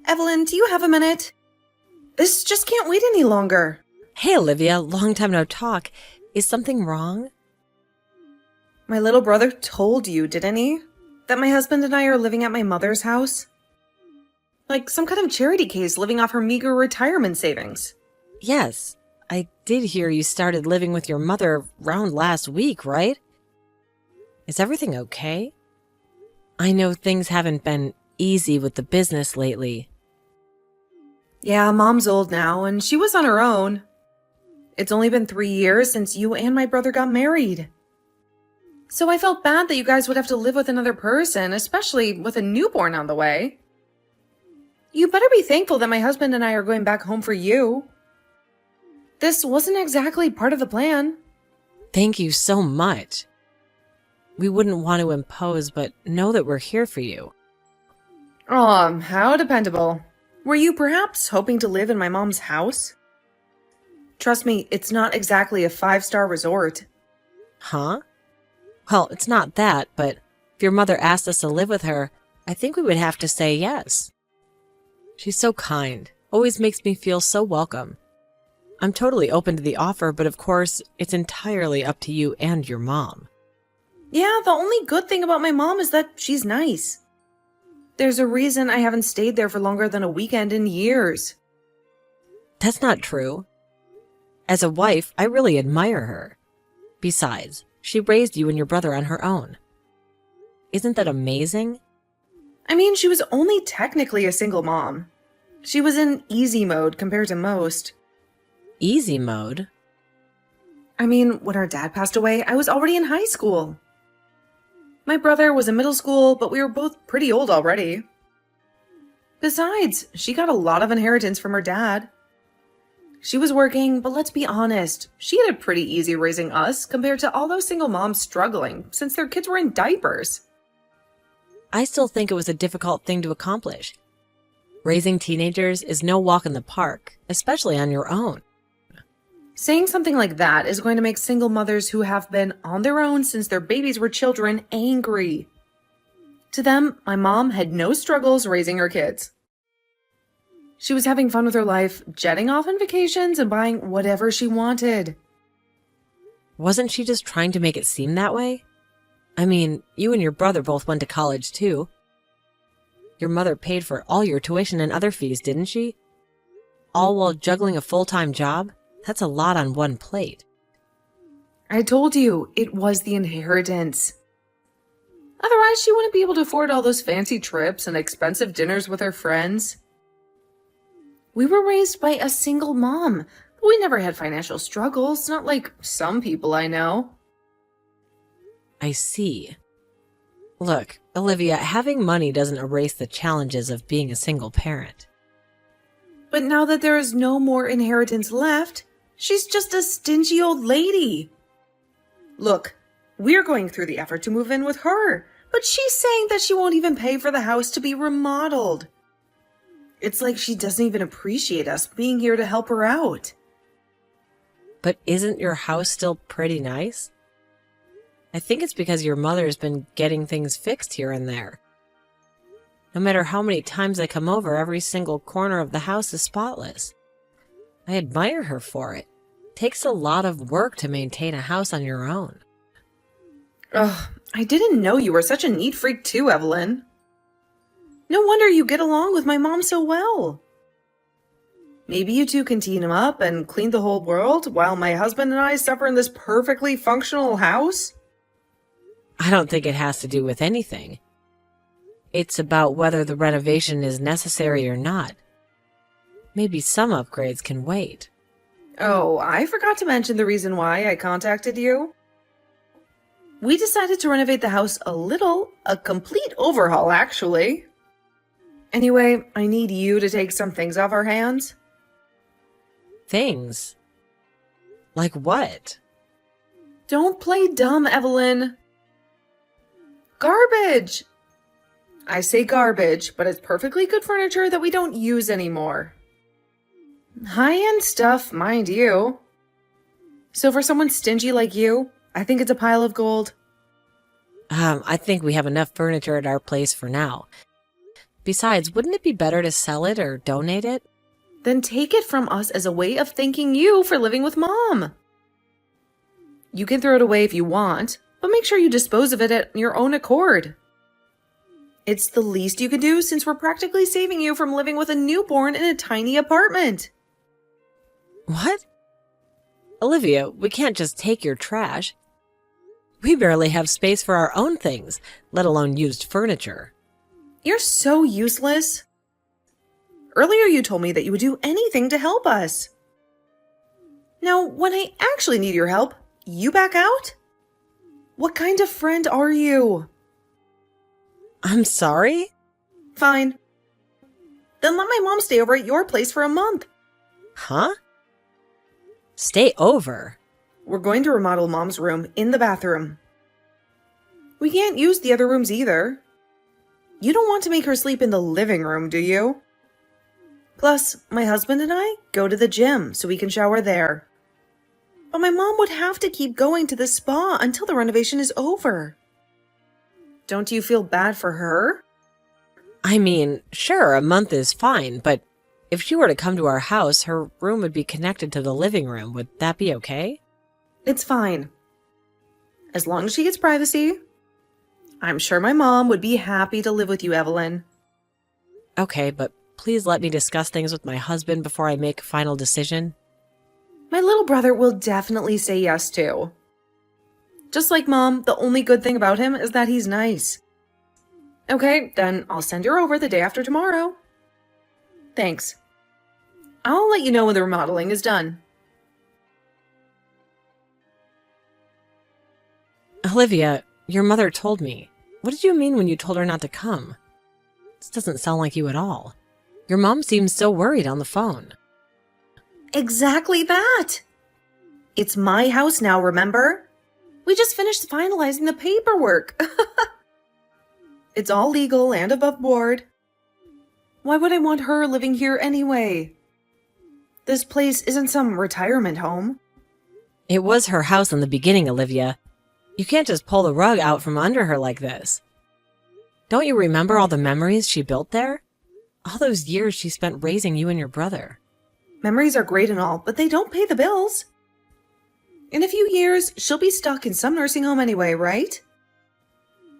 Evelyn, do you have a minute? This just can't wait any longer. Hey, Olivia, long time no talk. Is something wrong? My little brother told you, didn't he? That my husband and I are living at my mother's house? Like some kind of charity case living off her meager retirement savings. Yes, I did hear you started living with your mother around last week, right? Is everything okay? I know things haven't been easy with the business lately. Yeah, Mom's old now, and she was on her own. It's only been 3 years since you and my brother got married. So I felt bad that you guys would have to live with another person, especially with a newborn on the way. You better be thankful that my husband and I are going back home for you. This wasn't exactly part of the plan. Thank you so much. We wouldn't want to impose, but know that we're here for you. Aw, how dependable. Were you perhaps hoping to live in my mom's house? Trust me, it's not exactly a 5-star resort. Huh? Well, it's not that, but if your mother asked us to live with her, I think we would have to say yes. She's so kind, always makes me feel so welcome. I'm totally open to the offer, but of course, it's entirely up to you and your mom. Yeah, the only good thing about my mom is that she's nice. There's a reason I haven't stayed there for longer than a weekend in years. That's not true. As a wife, I really admire her. Besides, she raised you and your brother on her own. Isn't that amazing? I mean, she was only technically a single mom. She was in easy mode compared to most. Easy mode? I mean, when our dad passed away, I was already in high school. My brother was in middle school, but we were both pretty old already. Besides, she got a lot of inheritance from her dad. She was working, but let's be honest, she had it pretty easy raising us compared to all those single moms struggling since their kids were in diapers. I still think it was a difficult thing to accomplish. Raising teenagers is no walk in the park, especially on your own. Saying something like that is going to make single mothers who have been on their own since their babies were children angry. To them, my mom had no struggles raising her kids. She was having fun with her life, jetting off on vacations and buying whatever she wanted. Wasn't she just trying to make it seem that way? I mean, you and your brother both went to college too. Your mother paid for all your tuition and other fees, didn't she? All while juggling a full-time job? That's a lot on one plate. I told you, it was the inheritance. Otherwise, she wouldn't be able to afford all those fancy trips and expensive dinners with her friends. We were raised by a single mom, but we never had financial struggles, not like some people I know. I see. Look, Olivia, having money doesn't erase the challenges of being a single parent. But now that there is no more inheritance left, she's just a stingy old lady. Look, we're going through the effort to move in with her, but she's saying that she won't even pay for the house to be remodeled. It's like she doesn't even appreciate us being here to help her out. But isn't your house still pretty nice? I think it's because your mother's been getting things fixed here and there. No matter how many times I come over, every single corner of the house is spotless. I admire her for it. It takes a lot of work to maintain a house on your own. Ugh, I didn't know you were such a neat freak too, Evelyn. No wonder you get along with my mom so well. Maybe you two can team up and clean the whole world while my husband and I suffer in this perfectly functional house? I don't think it has to do with anything. It's about whether the renovation is necessary or not. Maybe some upgrades can wait. Oh, I forgot to mention the reason why I contacted you. We decided to renovate the house a complete overhaul actually. Anyway, I need you to take some things off our hands. Things? Like what? Don't play dumb, Evelyn. Garbage! I say garbage, but it's perfectly good furniture that we don't use anymore. High-end stuff, mind you. So for someone stingy like you, I think it's a pile of gold. I think we have enough furniture at our place for now. Besides, wouldn't it be better to sell it or donate it? Then take it from us as a way of thanking you for living with Mom. You can throw it away if you want, but make sure you dispose of it at your own accord. It's the least you can do since we're practically saving you from living with a newborn in a tiny apartment. What? Olivia, we can't just take your trash. We barely have space for our own things, let alone used furniture. You're so useless. Earlier you told me that you would do anything to help us. Now, when I actually need your help, you back out? What kind of friend are you? I'm sorry? Fine. Then let my mom stay over at your place for a month. Huh? Stay over? We're going to remodel Mom's room in the bathroom. We can't use the other rooms either. You don't want to make her sleep in the living room, do you? Plus, my husband and I go to the gym so we can shower there. But my mom would have to keep going to the spa until the renovation is over. Don't you feel bad for her? I mean, sure, a month is fine, but if she were to come to our house, her room would be connected to the living room. Would that be okay? It's fine. As long as she gets privacy. I'm sure my mom would be happy to live with you, Evelyn. Okay, but please let me discuss things with my husband before I make a final decision. My little brother will definitely say yes too. Just like Mom, the only good thing about him is that he's nice. Okay, then I'll send her over the day after tomorrow. Thanks. I'll let you know when the remodeling is done. Olivia, your mother told me. What did you mean when you told her not to come? This doesn't sound like you at all. Your mom seems so worried on the phone. Exactly that! It's my house now, remember? We just finished finalizing the paperwork. It's all legal and above board. Why would I want her living here anyway? This place isn't some retirement home. It was her house in the beginning, Olivia. You can't just pull the rug out from under her like this. Don't you remember all the memories she built there? All those years she spent raising you and your brother. Memories are great and all, but they don't pay the bills. In a few years, she'll be stuck in some nursing home anyway, right?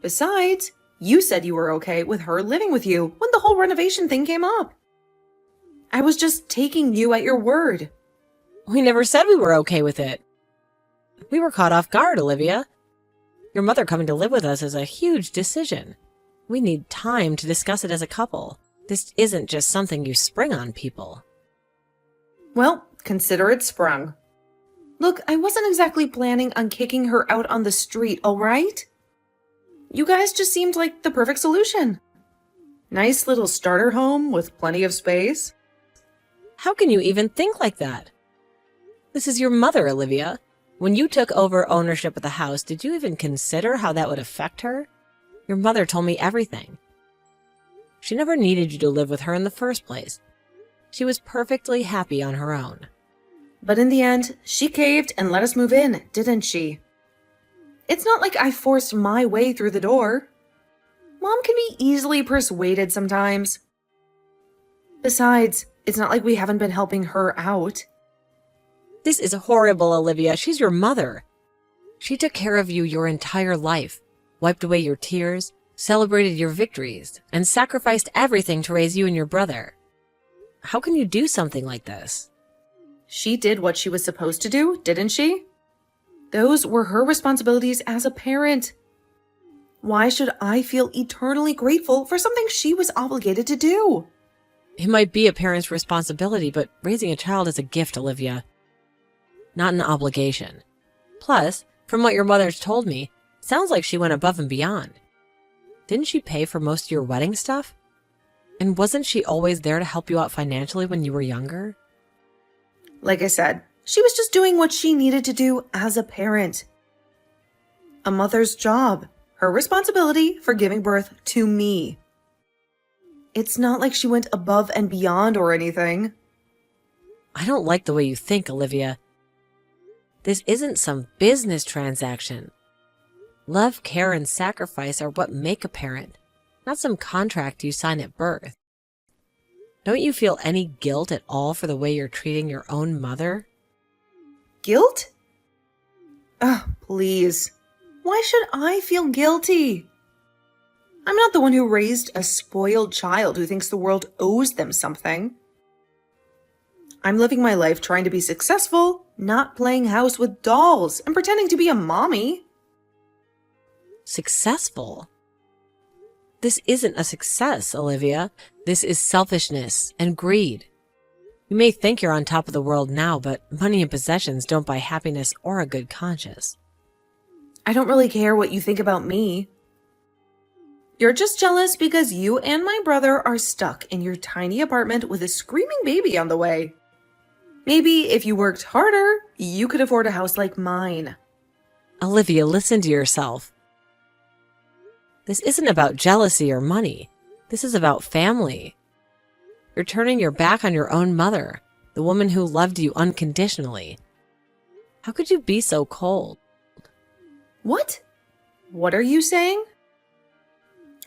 Besides, you said you were okay with her living with you when the whole renovation thing came up. I was just taking you at your word. We never said we were okay with it. We were caught off guard, Olivia. Your mother coming to live with us is a huge decision. We need time to discuss it as a couple. This isn't just something you spring on people. Well, consider it sprung. Look, I wasn't exactly planning on kicking her out on the street, all right? You guys just seemed like the perfect solution. Nice little starter home with plenty of space. How can you even think like that? This is your mother, Olivia. When you took over ownership of the house, did you even consider how that would affect her? Your mother told me everything. She never needed you to live with her in the first place. She was perfectly happy on her own. But in the end, she caved and let us move in, didn't she? It's not like I forced my way through the door. Mom can be easily persuaded sometimes. Besides, it's not like we haven't been helping her out. This is horrible, Olivia. She's your mother. She took care of you your entire life, wiped away your tears, celebrated your victories, and sacrificed everything to raise you and your brother. How can you do something like this? She did what she was supposed to do, didn't she? Those were her responsibilities as a parent. Why should I feel eternally grateful for something she was obligated to do? It might be a parent's responsibility, but raising a child is a gift, Olivia. Not an obligation. Plus, from what your mother's told me, sounds like she went above and beyond. Didn't she pay for most of your wedding stuff? And wasn't she always there to help you out financially when you were younger? Like I said, she was just doing what she needed to do as a parent. A mother's job, her responsibility for giving birth to me. It's not like she went above and beyond or anything. I don't like the way you think, Olivia. This isn't some business transaction. Love, care, and sacrifice are what make a parent. not some contract you sign at birth. Don't you feel any guilt at all for the way you're treating your own mother? Guilt? Ugh, please. Why should I feel guilty? I'm not the one who raised a spoiled child who thinks the world owes them something. I'm living my life trying to be successful, not playing house with dolls and pretending to be a mommy. Successful? This isn't a success, Olivia. This is selfishness and greed. You may think you're on top of the world now, but money and possessions don't buy happiness or a good conscience. I don't really care what you think about me. You're just jealous because you and my brother are stuck in your tiny apartment with a screaming baby on the way. Maybe if you worked harder, you could afford a house like mine. Olivia, listen to yourself. This isn't about jealousy or money. This is about family. You're turning your back on your own mother, the woman who loved you unconditionally. How could you be so cold? What? What are you saying?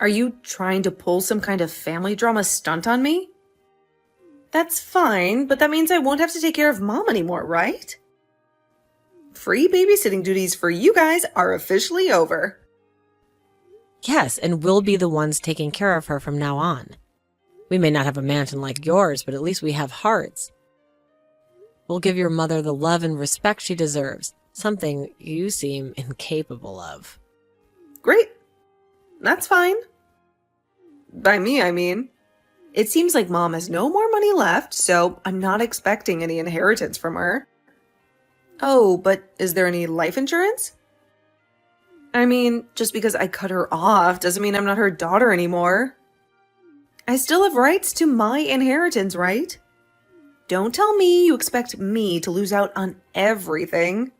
Are you trying to pull some kind of family drama stunt on me? That's fine, but that means I won't have to take care of Mom anymore, right? Free babysitting duties for you guys are officially over. Yes, and we'll be the ones taking care of her from now on. We may not have a mansion like yours, but at least we have hearts. We'll give your mother the love and respect she deserves, something you seem incapable of. Great. That's fine. By me, I mean. It seems like Mom has no more money left, so I'm not expecting any inheritance from her. Oh, but is there any life insurance? I mean, just because I cut her off doesn't mean I'm not her daughter anymore. I still have rights to my inheritance, right? Don't tell me you expect me to lose out on everything.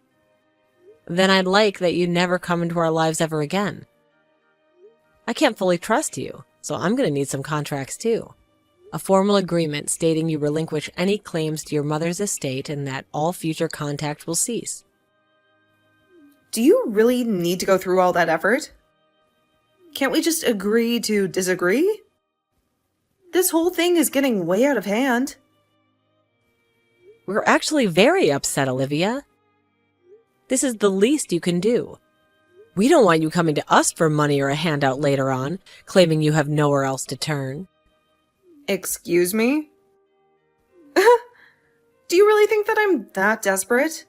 Then I'd like that you never come into our lives ever again. I can't fully trust you, so I'm going to need some contracts too. A formal agreement stating you relinquish any claims to your mother's estate and that all future contact will cease. Do you really need to go through all that effort? Can't we just agree to disagree? This whole thing is getting way out of hand. We're actually very upset, Olivia. This is the least you can do. We don't want you coming to us for money or a handout later on, claiming you have nowhere else to turn. Excuse me? Do you really think that I'm that desperate?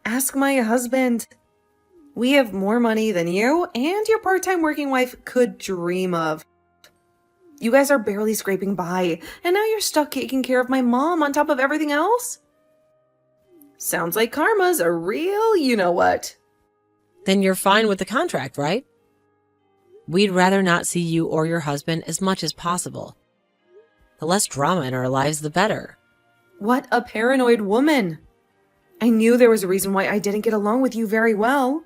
Ask my husband. We have more money than you and your part-time working wife could dream of. You guys are barely scraping by, and now you're stuck taking care of my mom on top of everything else? Sounds like karma's a real you-know-what. Then you're fine with the contract, right? We'd rather not see you or your husband as much as possible. The less drama in our lives, the better. What a paranoid woman. I knew there was a reason why I didn't get along with you very well.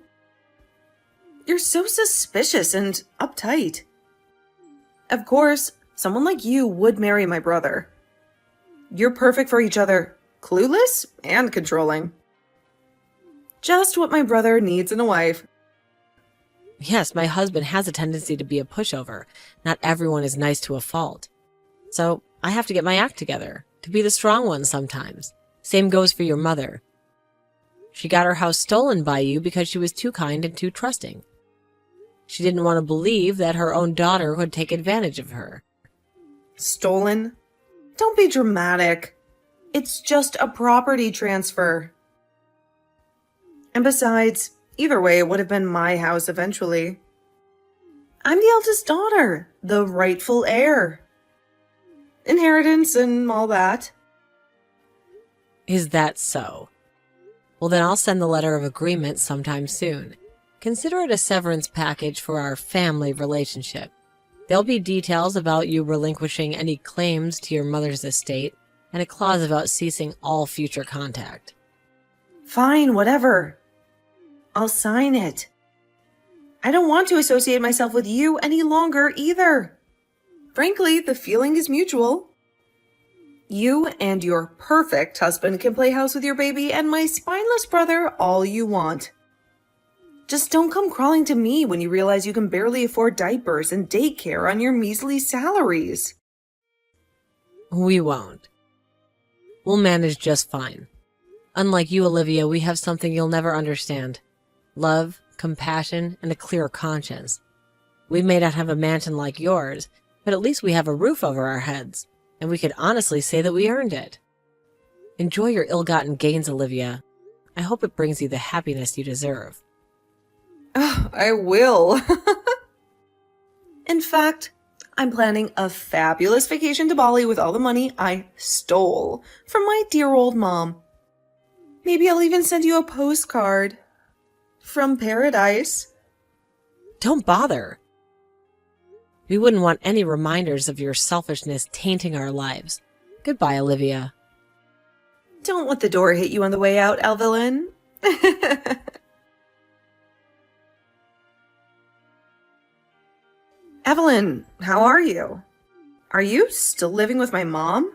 You're so suspicious and uptight. Of course, someone like you would marry my brother. You're perfect for each other, clueless and controlling. Just what my brother needs in a wife. Yes, my husband has a tendency to be a pushover. Not everyone is nice to a fault. So I have to get my act together, to be the strong one sometimes. Same goes for your mother. She got her house stolen by you because she was too kind and too trusting. She didn't want to believe that her own daughter would take advantage of her. Stolen? Don't be dramatic. It's just a property transfer. And besides, either way, it would have been my house eventually. I'm the eldest daughter, the rightful heir. Inheritance and all that. Is that so? Well, then I'll send the letter of agreement sometime soon. Consider it a severance package for our family relationship. There'll be details about you relinquishing any claims to your mother's estate and a clause about ceasing all future contact. Fine, whatever. I'll sign it. I don't want to associate myself with you any longer either. Frankly, the feeling is mutual. You and your perfect husband can play house with your baby and my spineless brother all you want. Just don't come crawling to me when you realize you can barely afford diapers and daycare on your measly salaries. We won't. We'll manage just fine. Unlike you, Olivia, we have something you'll never understand. Love, compassion, and a clear conscience. We may not have a mansion like yours, but at least we have a roof over our heads, and we could honestly say that we earned it. Enjoy your ill-gotten gains, Olivia. I hope it brings you the happiness you deserve. Oh, I will. In fact, I'm planning a fabulous vacation to Bali with all the money I stole from my dear old mom. Maybe I'll even send you a postcard from paradise. Don't bother. We wouldn't want any reminders of your selfishness tainting our lives. Goodbye, Olivia. Don't let the door hit you on the way out, Evelyn. Evelyn, how are you? Are you still living with my mom?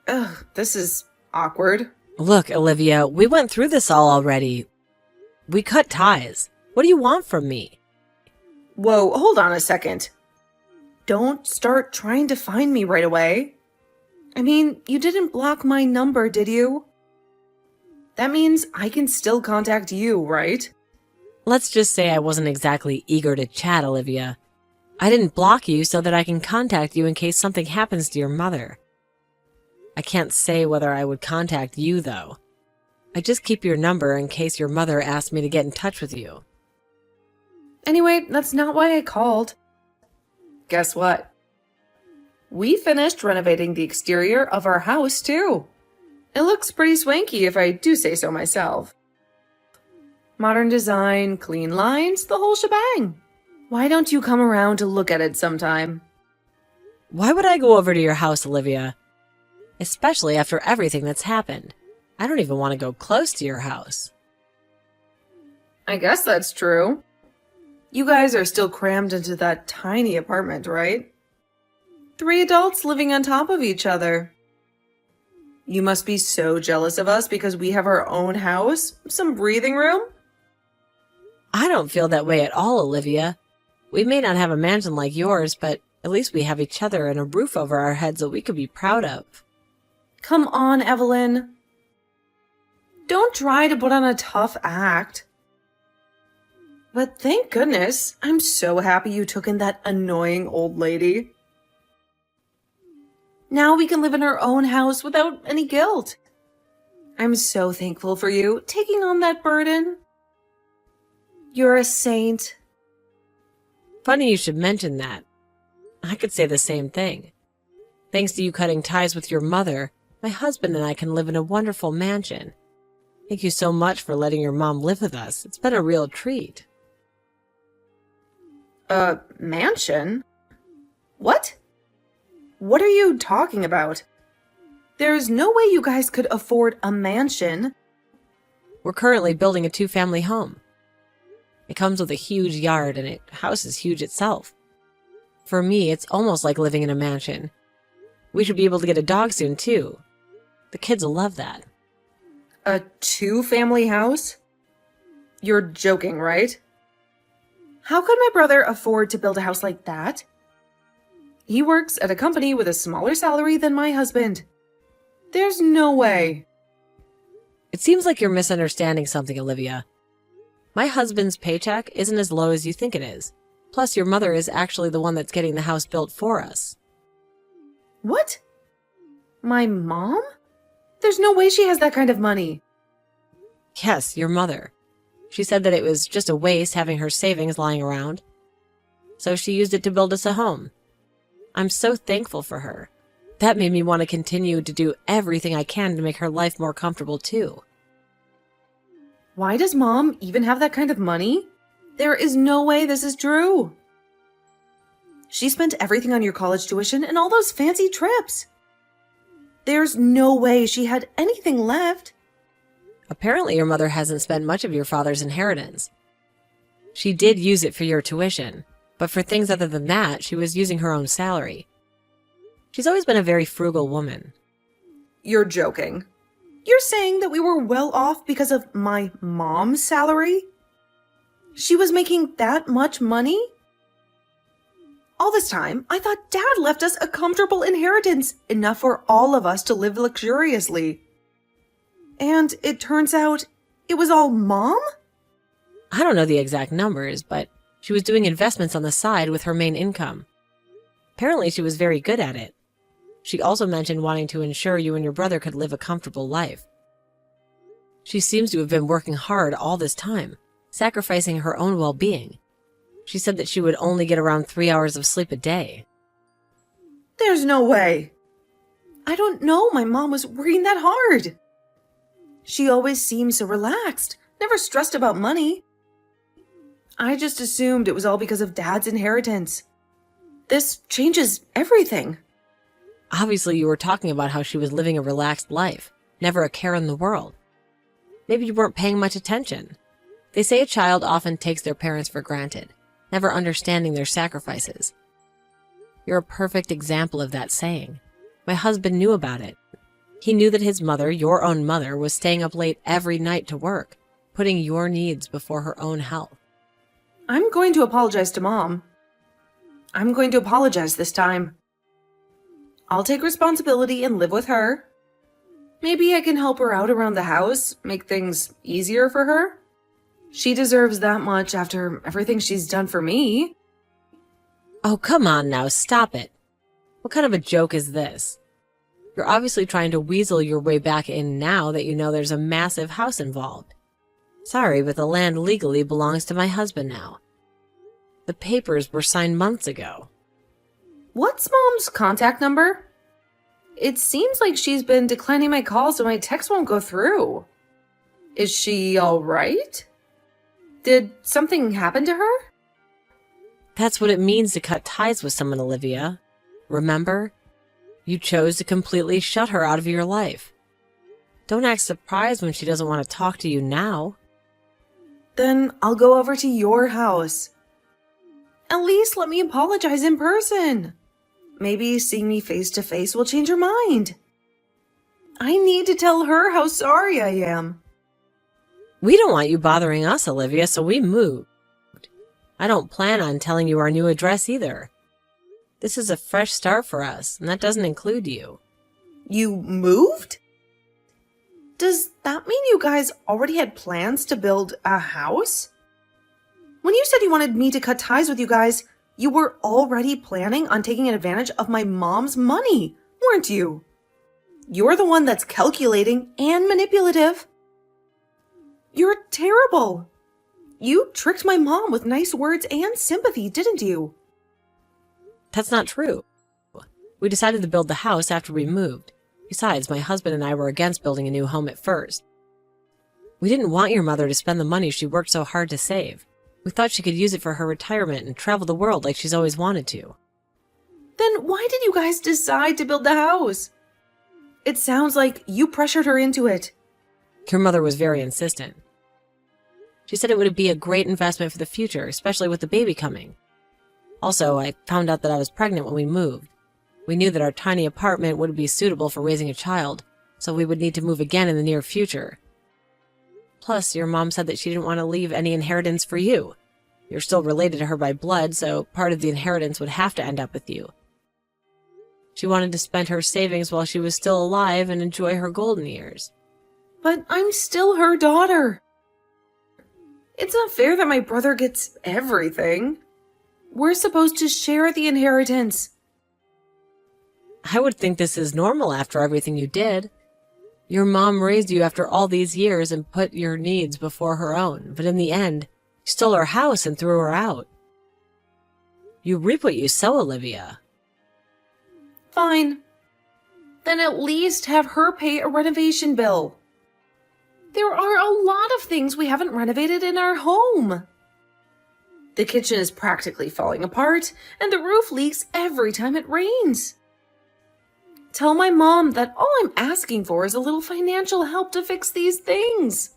Ugh, this is awkward. Look, Olivia, we went through this all already. We cut ties. What do you want from me? Whoa, hold on a second. Don't start trying to find me right away. I mean, you didn't block my number, did you? That means I can still contact you, right? Let's just say I wasn't exactly eager to chat, Olivia. I didn't block you so that I can contact you in case something happens to your mother. I can't say whether I would contact you, though. I just keep your number in case your mother asked me to get in touch with you. Anyway, that's not why I called. Guess what? We finished renovating the exterior of our house, too. It looks pretty swanky if I do say so myself. Modern design, clean lines, the whole shebang. Why don't you come around to look at it sometime? Why would I go over to your house, Olivia? Especially after everything that's happened. I don't even want to go close to your house. I guess that's true. You guys are still crammed into that tiny apartment, right? 3 adults living on top of each other. You must be so jealous of us because we have our own house, some breathing room. I don't feel that way at all, Olivia. We may not have a mansion like yours, but at least we have each other and a roof over our heads that we could be proud of. Come on, Evelyn. Don't try to put on a tough act. But thank goodness, I'm so happy you took in that annoying old lady. Now we can live in our own house without any guilt. I'm so thankful for you taking on that burden. You're a saint. Funny you should mention that. I could say the same thing. Thanks to you cutting ties with your mother, my husband and I can live in a wonderful mansion. Thank you so much for letting your mom live with us. It's been a real treat. Mansion? What? What are you talking about? There's no way you guys could afford a mansion. We're currently building a 2-family home. It comes with a huge yard and the house is huge itself. For me, it's almost like living in a mansion. We should be able to get a dog soon, too. The kids will love that. A 2-family house? You're joking, right? How could my brother afford to build a house like that? He works at a company with a smaller salary than my husband. There's no way. It seems like you're misunderstanding something, Olivia. My husband's paycheck isn't as low as you think it is. Plus, your mother is actually the one that's getting the house built for us. What? My mom? There's no way she has that kind of money. Yes, your mother. She said that it was just a waste having her savings lying around. So she used it to build us a home. I'm so thankful for her. That made me want to continue to do everything I can to make her life more comfortable, too. Why does Mom even have that kind of money? There is no way this is true. She spent everything on your college tuition and all those fancy trips. There's no way she had anything left. Apparently your mother hasn't spent much of your father's inheritance. She did use it for your tuition, but for things other than that, she was using her own salary. She's always been a very frugal woman. You're joking. You're saying that we were well off because of my mom's salary? She was making that much money? All this time, I thought Dad left us a comfortable inheritance, enough for all of us to live luxuriously. And it turns out it was all Mom? I don't know the exact numbers, but she was doing investments on the side with her main income. Apparently, she was very good at it. She also mentioned wanting to ensure you and your brother could live a comfortable life. She seems to have been working hard all this time, sacrificing her own well-being. She said that she would only get around 3 hours of sleep a day. There's no way. I don't know my mom was working that hard. She always seemed so relaxed, never stressed about money. I just assumed it was all because of Dad's inheritance. This changes everything. Obviously, you were talking about how she was living a relaxed life, never a care in the world. Maybe you weren't paying much attention. They say a child often takes their parents for granted, never understanding their sacrifices. You're a perfect example of that saying. My husband knew about it. He knew that his mother, your own mother, was staying up late every night to work, putting your needs before her own health. I'm going to apologize to Mom. I'm going to apologize this time. I'll take responsibility and live with her. Maybe I can help her out around the house, make things easier for her. She deserves that much after everything she's done for me. Oh, come on now, stop it. What kind of a joke is this? You're obviously trying to weasel your way back in now that you know there's a massive house involved. Sorry, but the land legally belongs to my husband now. The papers were signed months ago. What's Mom's contact number? It seems like she's been declining my calls so my texts won't go through. Is she all right? Did something happen to her? That's what it means to cut ties with someone, Olivia. Remember? You chose to completely shut her out of your life. Don't act surprised when she doesn't want to talk to you now. Then I'll go over to your house. At least let me apologize in person. Maybe seeing me face to face will change her mind. I need to tell her how sorry I am. We don't want you bothering us, Olivia, so we moved. I don't plan on telling you our new address either. This is a fresh start for us, and that doesn't include you. You moved? Does that mean you guys already had plans to build a house? When you said you wanted me to cut ties with you guys, you were already planning on taking advantage of my mom's money, weren't you? You're the one that's calculating and manipulative. You're terrible. You tricked my mom with nice words and sympathy, didn't you? That's not true. We decided to build the house after we moved. Besides, my husband and I were against building a new home at first. We didn't want your mother to spend the money she worked so hard to save. We thought she could use it for her retirement and travel the world like she's always wanted to. Then why did you guys decide to build the house? It sounds like you pressured her into it. Your mother was very insistent. She said it would be a great investment for the future, especially with the baby coming. Also, I found out that I was pregnant when we moved. We knew that our tiny apartment wouldn't be suitable for raising a child, so we would need to move again in the near future. Plus, your mom said that she didn't want to leave any inheritance for you. You're still related to her by blood, so part of the inheritance would have to end up with you. She wanted to spend her savings while she was still alive and enjoy her golden years. But I'm still her daughter. It's not fair that my brother gets everything. We're supposed to share the inheritance. I would think this is normal after everything you did. Your mom raised you after all these years and put your needs before her own, but in the end, you stole her house and threw her out. You reap what you sow, Olivia. Fine. Then at least have her pay a renovation bill. There are a lot of things we haven't renovated in our home. The kitchen is practically falling apart, and the roof leaks every time it rains. Tell my mom that all I'm asking for is a little financial help to fix these things.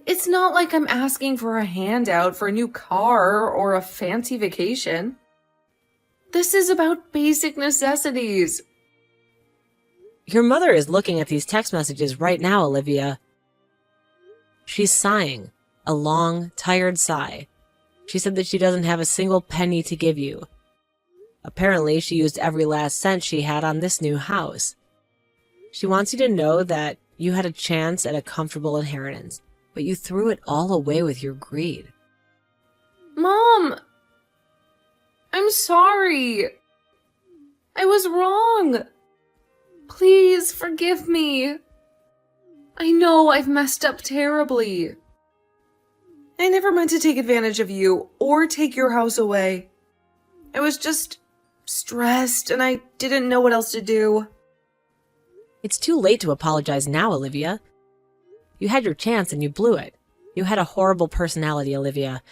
It's not like I'm asking for a handout for a new car or a fancy vacation. This is about basic necessities. Your mother is looking at these text messages right now, Olivia. She's sighing, A long, tired sigh. She said that she doesn't have a single penny to give you. Apparently, she used every last cent she had on this new house. She wants you to know that you had a chance at a comfortable inheritance, but you threw it all away with your greed. Mom! I'm sorry. I was wrong. Please forgive me. I know I've messed up terribly. I never meant to take advantage of you or take your house away. I was just stressed and I didn't know what else to do. It's too late to apologize now, Olivia. You had your chance and you blew it. You had a horrible personality, Olivia.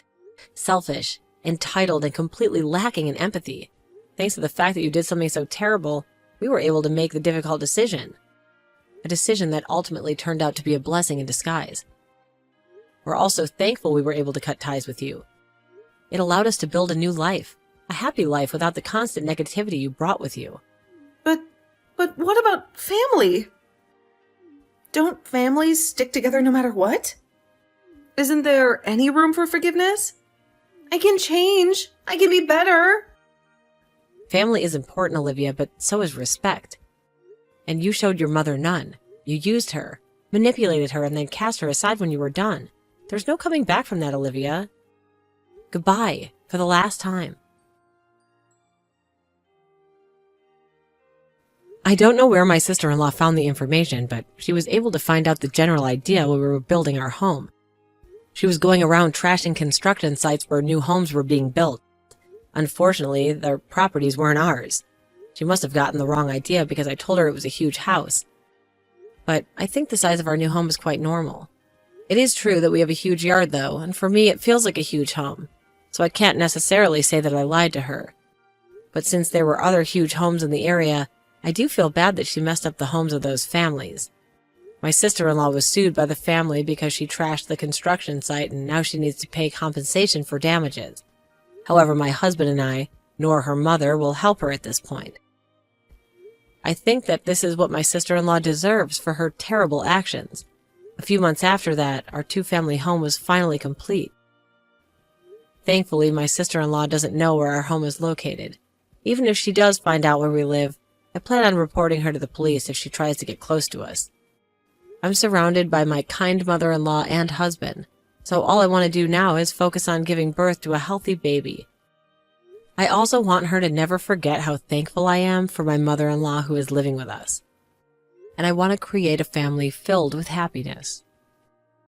Selfish, entitled, and completely lacking in empathy. Thanks to the fact that you did something so terrible, we were able to make the difficult decision. A decision that ultimately turned out to be a blessing in disguise. We're also thankful we were able to cut ties with you. It allowed us to build a new life, a happy life without the constant negativity you brought with you. But what about family? Don't families stick together no matter what? Isn't there any room for forgiveness? I can change. I can be better. Family is important, Olivia, but so is respect. And you showed your mother none. You used her, manipulated her, and then cast her aside when you were done. There's no coming back from that, Olivia. Goodbye, for the last time. I don't know where my sister-in-law found the information, but she was able to find out the general idea when we were building our home. She was going around trashing construction sites where new homes were being built. Unfortunately, the properties weren't ours. She must have gotten the wrong idea because I told her it was a huge house. But I think the size of our new home is quite normal. It is true that we have a huge yard, though, and for me it feels like a huge home, so I can't necessarily say that I lied to her. But since there were other huge homes in the area, I do feel bad that she messed up the homes of those families. My sister-in-law was sued by the family because she trashed the construction site and now she needs to pay compensation for damages. However, my husband and I, nor her mother, will help her at this point. I think that this is what my sister-in-law deserves for her terrible actions. A few months after that, our two-family home was finally complete. Thankfully, my sister-in-law doesn't know where our home is located. Even if she does find out where we live, I plan on reporting her to the police if she tries to get close to us. I'm surrounded by my kind mother-in-law and husband, so all I want to do now is focus on giving birth to a healthy baby. I also want her to never forget how thankful I am for my mother-in-law who is living with us. And I want to create a family filled with happiness.